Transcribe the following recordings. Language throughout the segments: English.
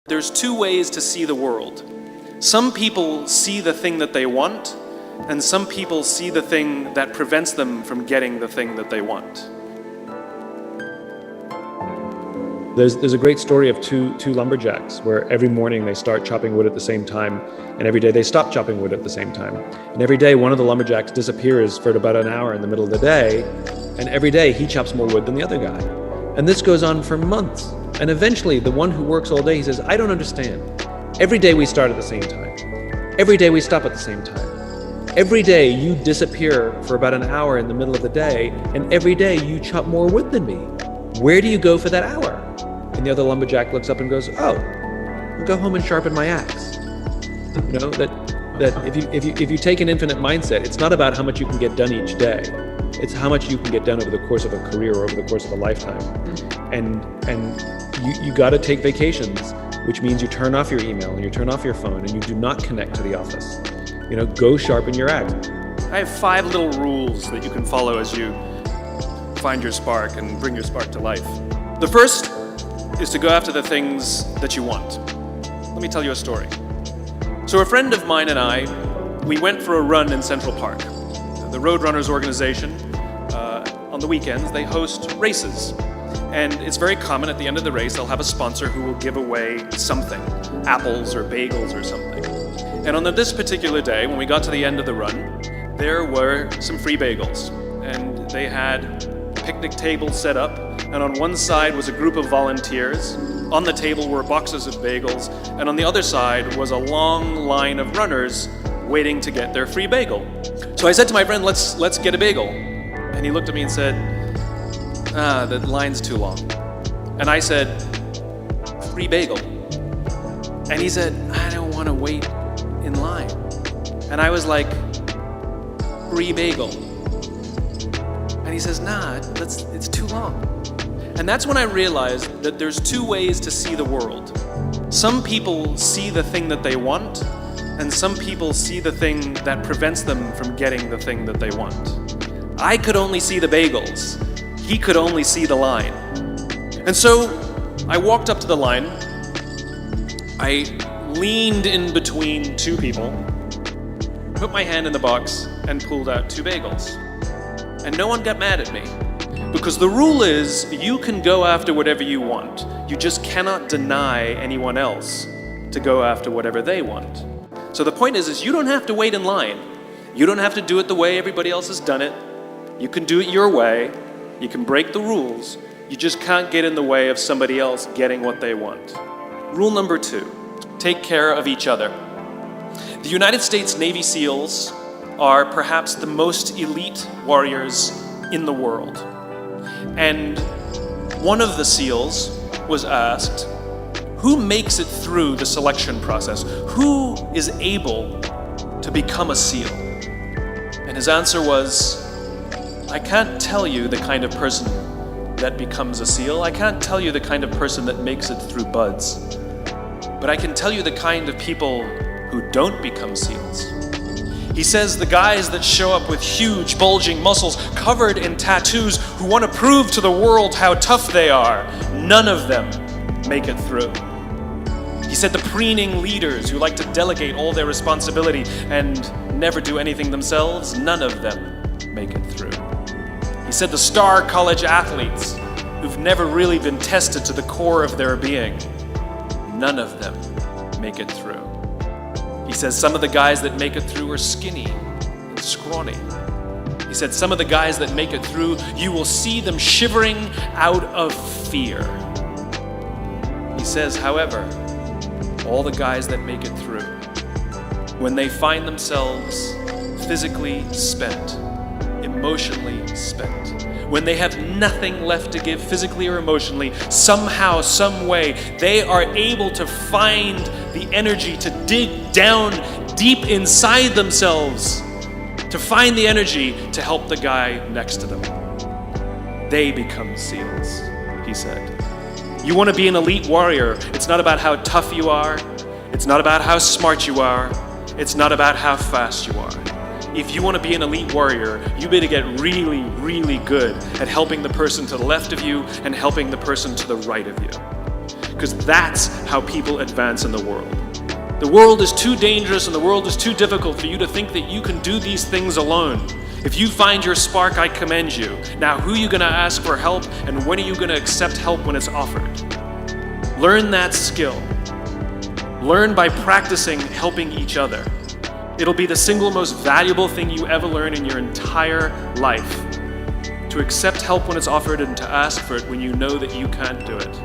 There's two ways to see the world. Some people see the thing that they want, and some people see the thing that prevents them from getting the thing that they want. There's a great story of two lumberjacks where every morning they start chopping wood at the same time, and every day they stop chopping wood at the same time. And every day one of the lumberjacks disappears for about an hour in the middle of the day, and every day he chops more wood than the other guy. And this goes on for months. And eventually the one who works all day, he says, I don't understand. Every day we start at the same time. Every day we stop at the same time. Every day you disappear for about an hour in the middle of the day, and every day you chop more wood than me. Where do you go for that hour? And the other lumberjack looks up and goes, oh, I'll go home and sharpen my axe. You know, that if you take an infinite mindset, it's not about how much you can get done each day. It's how much you can get done over the course of a career or over the course of a lifetime. And you got to take vacations, which means you turn off your email and you turn off your phone and you do not connect to the office. You know, go sharpen your axe. I have 5 little rules that you can follow as you find your spark and bring your spark to life. The first is to go after the things that you want. Let me tell you a story. So a friend of mine and I, we went for a run in Central Park. The Roadrunners organization, on the weekends, they host races. And it's very common at the end of the race, they'll have a sponsor who will give away something, apples or bagels or something. And on this particular day, when we got to the end of the run, there were some free bagels. And they had picnic tables set up, and on one side was a group of volunteers. On the table were boxes of bagels, and on the other side was a long line of runners waiting to get their free bagel. So I said to my friend, let's get a bagel. And he looked at me and said, the line's too long. And I said, free bagel. And he said, I don't want to wait in line. And I was like, free bagel. And he says, nah, it's too long. And that's when I realized that there's 2 ways to see the world. Some people see the thing that they want, and some people see the thing that prevents them from getting the thing that they want. I could only see the bagels. He could only see the line. And so I walked up to the line. I leaned in between 2 people, put my hand in the box, and pulled out 2 bagels. And no one got mad at me. Because the rule is, you can go after whatever you want. You just cannot deny anyone else to go after whatever they want. So the point is you don't have to wait in line. You don't have to do it the way everybody else has done it. You can do it your way. You can break the rules. You just can't get in the way of somebody else getting what they want. Rule number 2, take care of each other. The United States Navy SEALs are perhaps the most elite warriors in the world. And one of the SEALs was asked, who makes it through the selection process? Who is able to become a SEAL? And his answer was, I can't tell you the kind of person that becomes a SEAL. I can't tell you the kind of person that makes it through BUD/S. But I can tell you the kind of people who don't become SEALs. He says the guys that show up with huge, bulging muscles, covered in tattoos, who want to prove to the world how tough they are, none of them make it through. He said the preening leaders who like to delegate all their responsibility and never do anything themselves, none of them make it through. He said the star college athletes who've never really been tested to the core of their being, none of them make it through. He says some of the guys that make it through are skinny and scrawny. He said some of the guys that make it through, you will see them shivering out of fear. He says, however, all the guys that make it through, when they find themselves physically spent, emotionally spent, when they have nothing left to give physically or emotionally, somehow, some way, they are able to find the energy to dig down deep inside themselves, to find the energy to help the guy next to them. They become SEALs, he said. You want to be an elite warrior. It's not about how tough you are. It's not about how smart you are. It's not about how fast you are. If you want to be an elite warrior, you better get really, really good at helping the person to the left of you and helping the person to the right of you. because that's how people advance in the world. The world is too dangerous and the world is too difficult for you to think that you can do these things alone. If you find your spark, I commend you. Now, who are you going to ask for help, and when are you going to accept help when it's offered? Learn that skill. Learn by practicing helping each other. It'll be the single most valuable thing you ever learn in your entire life. To accept help when it's offered and to ask for it when you know that you can't do it.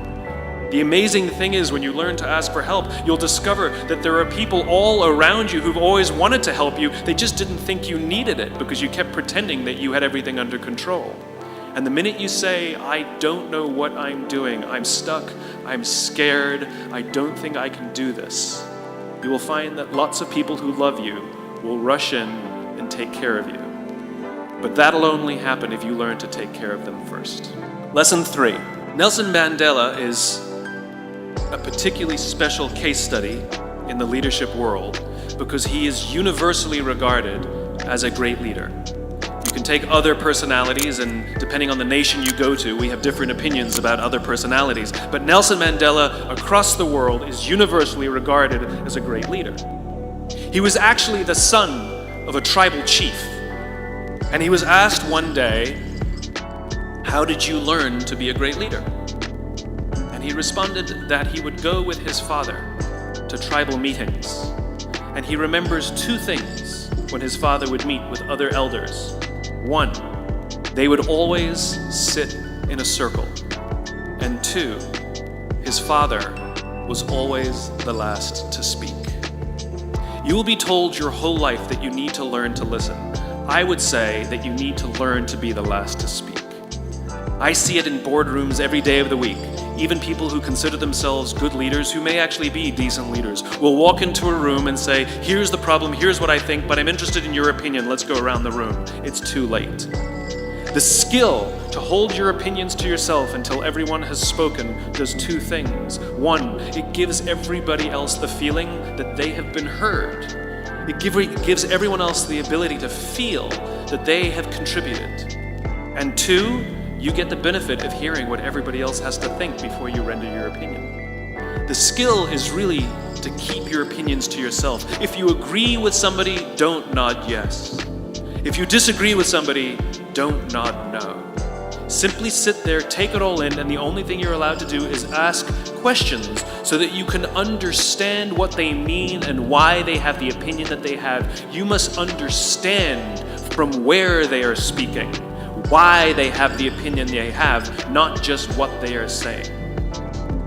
The amazing thing is, when you learn to ask for help, you'll discover that there are people all around you who've always wanted to help you. They just didn't think you needed it because you kept pretending that you had everything under control. And the minute you say, I don't know what I'm doing, I'm stuck, I'm scared, I don't think I can do this, you will find that lots of people who love you will rush in and take care of you. But that'll only happen if you learn to take care of them first. Lesson 3. Nelson Mandela is a particularly special case study in the leadership world because he is universally regarded as a great leader. You can take other personalities, and depending on the nation you go to, we have different opinions about other personalities. But Nelson Mandela across the world is universally regarded as a great leader. He was actually the son of a tribal chief. And he was asked one day, how did you learn to be a great leader? And he responded that he would go with his father to tribal meetings. And he remembers 2 things when his father would meet with other elders. 1, they would always sit in a circle. And 2, his father was always the last to speak. You will be told your whole life that you need to learn to listen. I would say that you need to learn to be the last to speak. I see it in boardrooms every day of the week. Even people who consider themselves good leaders, who may actually be decent leaders, will walk into a room and say, here's the problem, here's what I think, but I'm interested in your opinion, let's go around the room. It's too late. The skill to hold your opinions to yourself until everyone has spoken does 2 things. 1, it gives everybody else the feeling that they have been heard. It gives everyone else the ability to feel that they have contributed. And 2, you get the benefit of hearing what everybody else has to think before you render your opinion. The skill is really to keep your opinions to yourself. If you agree with somebody, don't nod yes. If you disagree with somebody, don't nod no. Simply sit there, take it all in, and the only thing you're allowed to do is ask questions so that you can understand what they mean and why they have the opinion that they have. You must understand from where they are speaking, why they have the opinion they have, not just what they are saying.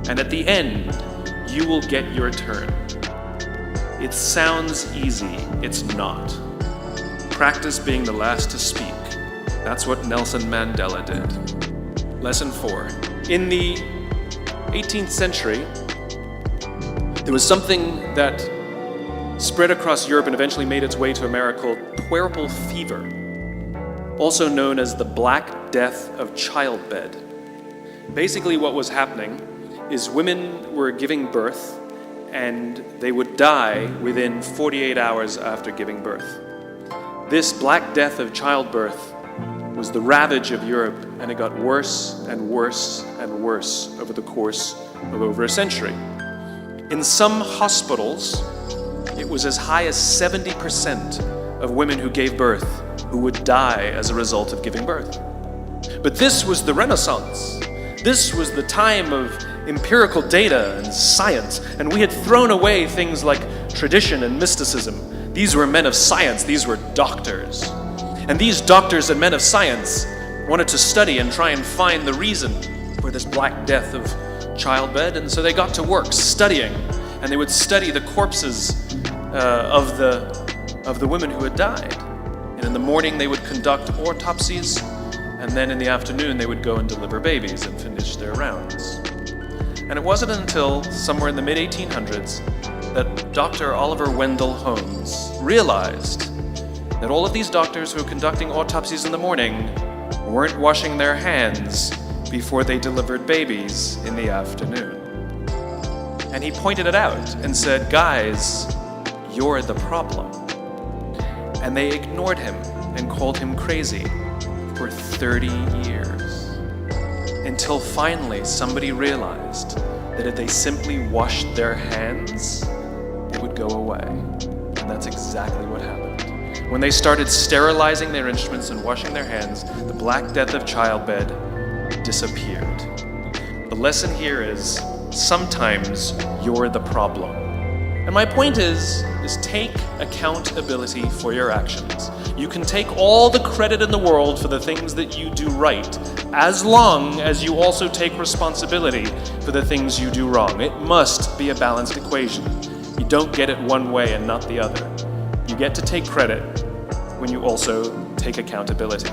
And at the end, you will get your turn. It sounds easy, it's not. Practice being the last to speak. That's what Nelson Mandela did. Lesson 4. In the 18th century, there was something that spread across Europe and eventually made its way to America called puerperal fever, also known as the Black Death of childbed. Basically what was happening is women were giving birth and they would die within 48 hours after giving birth. This Black Death of childbirth was the ravage of Europe, and it got worse and worse and worse over the course of over a century. In some hospitals, it was as high as 70% of women who gave birth who would die as a result of giving birth. But this was the Renaissance. This was the time of empirical data and science, and we had thrown away things like tradition and mysticism. These were men of science, these were doctors. And these doctors and men of science wanted to study and try and find the reason for this Black Death of childbed, and so they got to work studying, and they would study the corpses of the women who had died. And in the morning they would conduct autopsies, and then in the afternoon they would go and deliver babies and finish their rounds. And it wasn't until somewhere in the mid-1800s that Dr. Oliver Wendell Holmes realized that all of these doctors who were conducting autopsies in the morning weren't washing their hands before they delivered babies in the afternoon. And he pointed it out and said, guys, you're the problem. And they ignored him and called him crazy for 30 years. Until finally somebody realized that if they simply washed their hands, it would go away. And that's exactly what happened. When they started sterilizing their instruments and washing their hands, the Black Death of childbed disappeared. The lesson here is sometimes you're the problem. And my point is take accountability for your actions. You can take all the credit in the world for the things that you do right, as long as you also take responsibility for the things you do wrong. It must be a balanced equation. You don't get it one way and not the other. You get to take credit when you also take accountability.